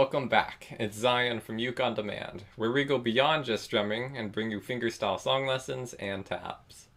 welcome back. It's Zion from Uke On Demand, where we go beyond just strumming and bring you fingerstyle song lessons and tabs.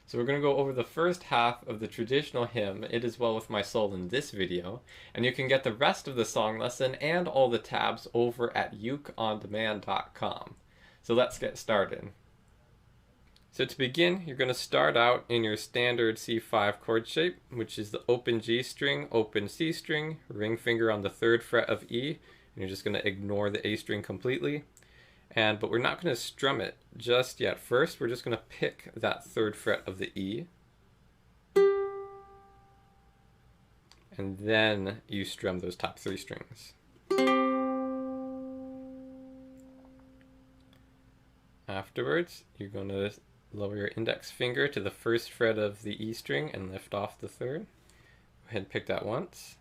So we're going to go over the first half of the traditional hymn, It Is Well With My Soul, in this video, and you can get the rest of the song lesson and all the tabs over at ukeondemand.com. So let's get started. So to begin, you're going to start out in your standard C5 chord shape, which is the open G string, open C string, ring finger on the 3rd fret of E, and you're just going to ignore the A string completely. But we're not going to strum it just yet. First, we're just going to pick that 3rd fret of the E, and then you strum those top 3 strings. Afterwards, you're going to lower your index finger to the 1st fret of the E string and lift off the 3rd. Go ahead and pick that once.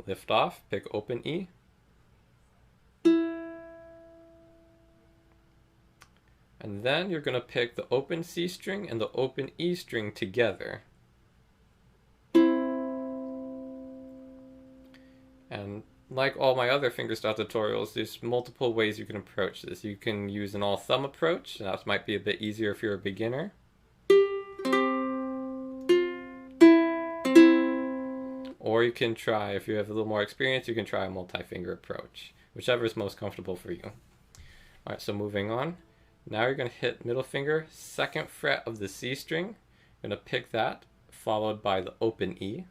Lift off, pick open E. And then you're going to pick the open C string and the open E string together. And like all my other fingerstyle tutorials, there's multiple ways you can approach this. You can use an all thumb approach, and that might be a bit easier if you're a beginner. Or you can try, if you have a little more experience, you can try a multi-finger approach, whichever is most comfortable for you. Alright, so moving on. Now you're going to hit middle finger, 2nd fret of the C string. You're going to pick that, followed by the open E.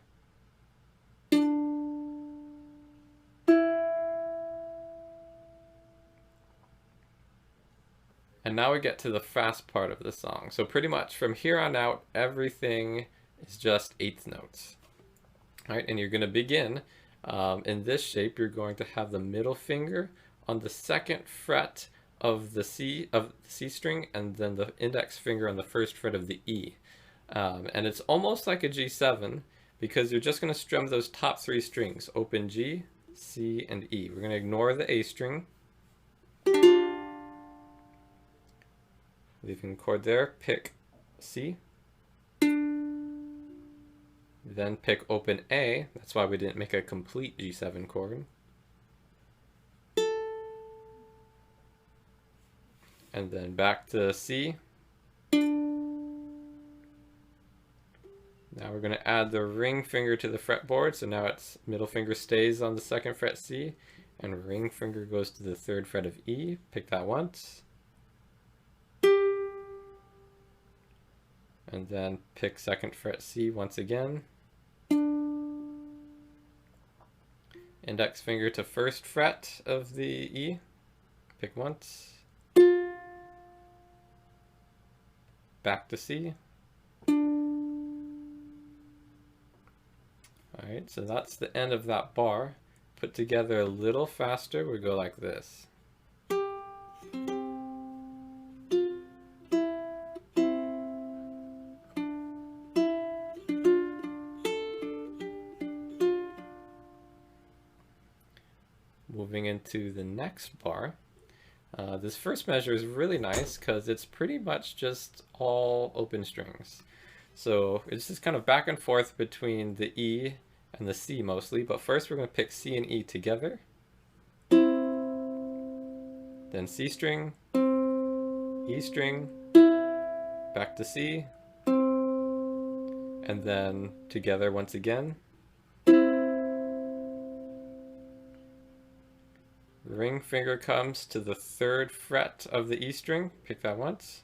And now we get to the fast part of the song. So pretty much from here on out, everything is just 8th notes. All right, and you're going to begin in this shape. You're going to have the middle finger on the 2nd fret of the C string, and then the index finger on the 1st fret of the E. And it's almost like a G7 because you're just going to strum those top 3 strings: open G, C, and E. We're going to ignore the A string. Leaving chord there, pick C. Then pick open A. That's why we didn't make a complete G7 chord. And then back to C. Now we're going to add the ring finger to the fretboard. So now its middle finger stays on the 2nd fret C, and ring finger goes to the 3rd fret of E. Pick that once. And then pick 2nd fret C once again. Index finger to 1st fret of the E. Pick once. Back to C. Alright, so that's the end of that bar. Put together a little faster, we go like this. Moving into the next bar. This first measure is really nice because it's pretty much just all open strings. So it's just kind of back and forth between the E and the C mostly, but first we're going to pick C and E together. Then C string, E string, back to C, and then together once again. The ring finger comes to the 3rd fret of the E string, pick that once.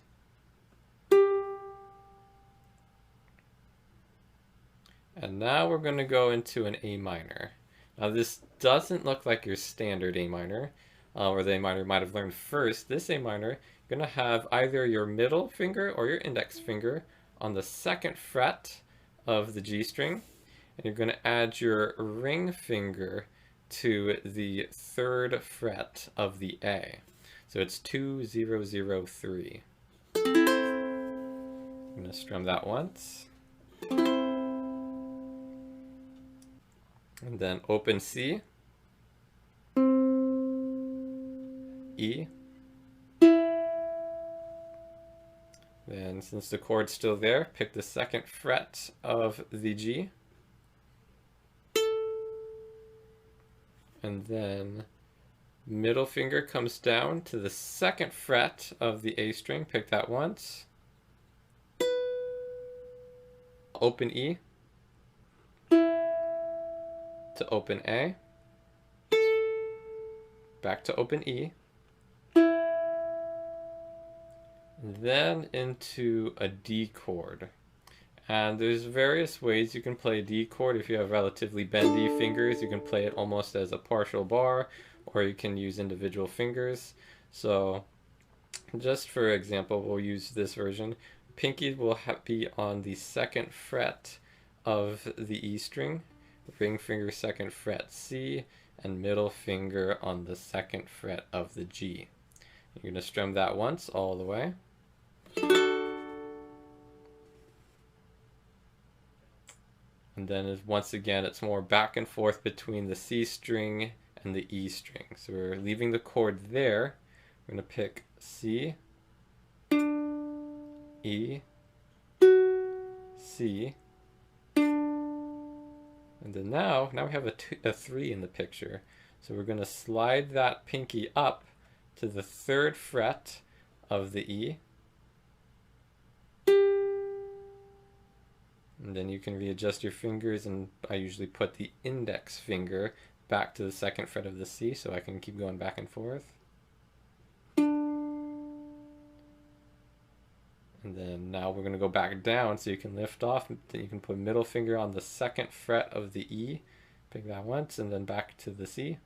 And now we're going to go into an A minor. Now this doesn't look like your standard A minor, or the A minor you might have learned first. This A minor, you're going to have either your middle finger or your index finger on the 2nd fret of the G string, and you're going to add your ring finger to the 3rd fret of the A. So it's 2, 0, 0, 3. I'm going to strum that once. And then open C, E, Then, since the chord's still there, pick the 2nd fret of the G. And then middle finger comes down to the 2nd fret of the A string. Pick that once. Open E to open A. Back to open E. Then into a D chord. And there's various ways you can play a D chord. If you have relatively bendy fingers, you can play it almost as a partial bar, or you can use individual fingers. So just for example, we'll use this version. Pinky will be on the 2nd fret of the E string, ring finger 2nd fret C, and middle finger on the 2nd fret of the G. You're going to strum that once all the way. And then once again, it's more back and forth between the C string and the E string. So we're leaving the chord there. We're going to pick C, E, C, and then now we have a 3 in the picture. So we're going to slide that pinky up to the 3rd fret of the E. And then you can readjust your fingers, and I usually put the index finger back to the 2nd fret of the C so I can keep going back and forth. And then now we're going to go back down so you can lift off. Then you can put middle finger on the 2nd fret of the E. Pick that once, and then back to the C.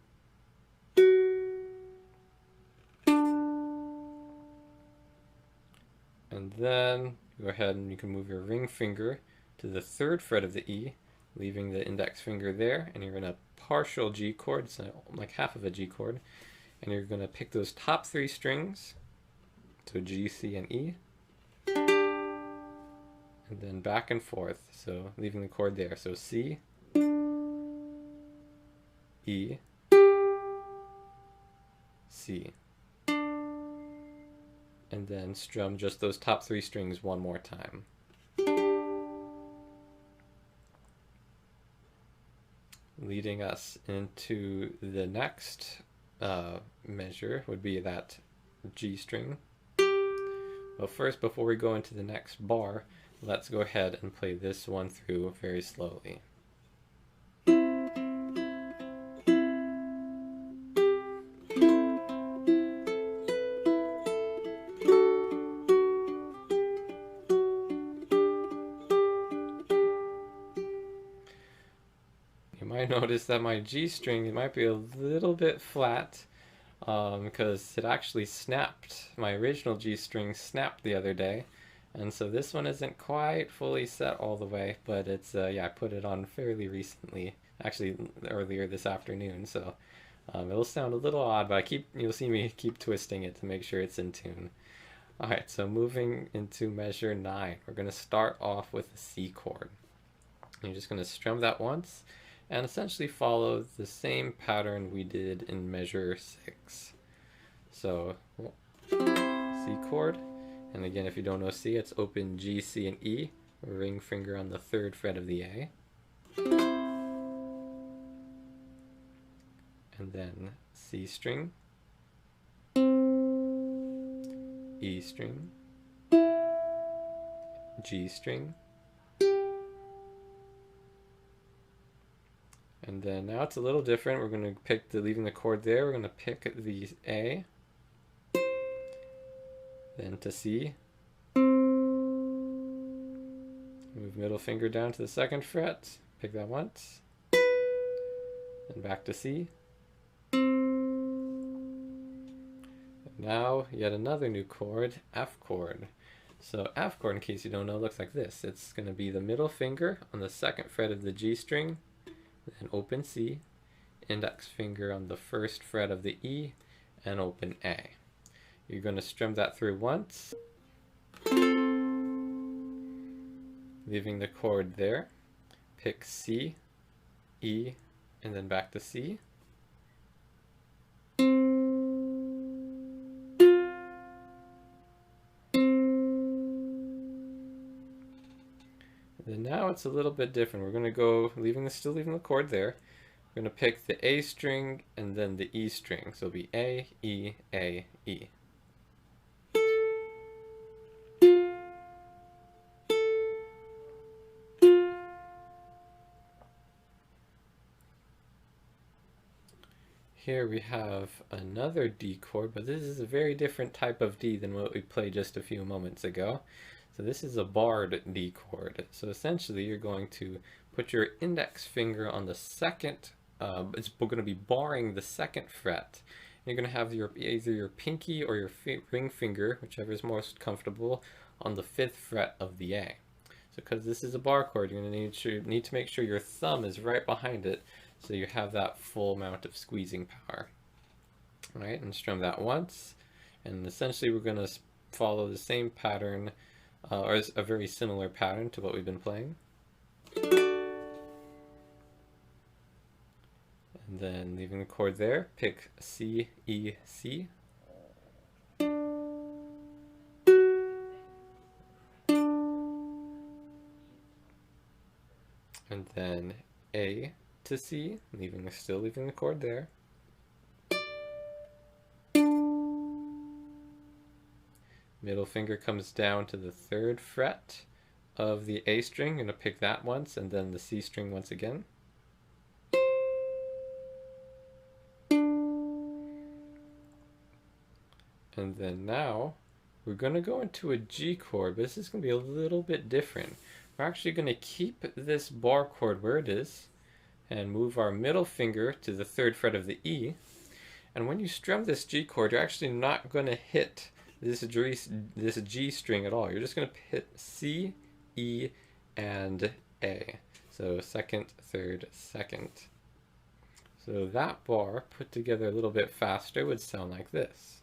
And then go ahead and you can move your ring finger to the 3rd fret of the E, leaving the index finger there, and you're in a partial G chord, so like half of a G chord, and you're going to pick those top 3 strings, so G, C, and E, and then back and forth, so leaving the chord there, so C, E, C, and then strum just those top 3 strings one more time. Leading us into the next measure would be that G string. But first, before we go into the next bar, let's go ahead and play this one through very slowly. You might notice that my G string, it might be a little bit flat because it actually snapped. My original G string snapped the other day, and so this one isn't quite fully set all the way, but it's yeah, I put it on fairly recently, actually earlier this afternoon, so it'll sound a little odd, but you'll see me keep twisting it to make sure it's in tune. Alright, so moving into measure 9, we're going to start off with a C chord. You're just going to strum that once, and essentially follow the same pattern we did in measure 6. So C chord, and again, if you don't know C, it's open G, C, and E, ring finger on the 3rd fret of the A, and then C string, E string, G string, and then now it's a little different. We're going to pick leaving the chord there, we're going to pick the A, then to C, move middle finger down to the 2nd fret, pick that once, and back to C. And now yet another new chord, F chord. So F chord, in case you don't know, looks like this. It's going to be the middle finger on the 2nd fret of the G string, then open C, index finger on the 1st fret of the E, and open A. You're going to strum that through once, leaving the chord there. Pick C, E, and then back to C. then now it's a little bit different. We're going to go, still leaving the chord there. We're going to pick the A string and then the E string. So it'll be A, E, A, E. Here we have another D chord, but this is a very different type of D than what we played just a few moments ago. So this is a barred D chord. So essentially you're going to put your index finger on the second, it's going to be barring the second fret. You're going to have either your pinky or your ring finger, whichever is most comfortable, on the 5th fret of the A. So because this is a bar chord, you're going to need to make sure your thumb is right behind it, so you have that full amount of squeezing power. All right, and strum that once, and essentially we're going to follow the same pattern, or a very similar pattern to what we've been playing. And then leaving the chord there, pick C, E, C. And then A to C, still leaving the chord there. Middle finger comes down to the 3rd fret of the A string. I'm going to pick that once, and then the C string once again. And then now we're going to go into a G chord, but this is going to be a little bit different. We're actually going to keep this bar chord where it is and move our middle finger to the 3rd fret of the E. And when you strum this G chord, you're actually not going to hit this G string at all. You're just going to hit C, E, and A. So 2nd, 3rd, 2nd. So that bar put together a little bit faster would sound like this.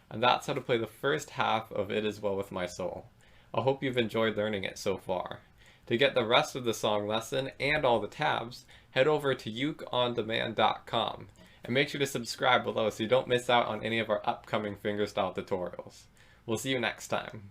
And that's how to play the first half of It Is Well With My Soul. I hope you've enjoyed learning it so far. To get the rest of the song lesson and all the tabs, head over to ukondemand.com and make sure to subscribe below so you don't miss out on any of our upcoming fingerstyle tutorials. We'll see you next time.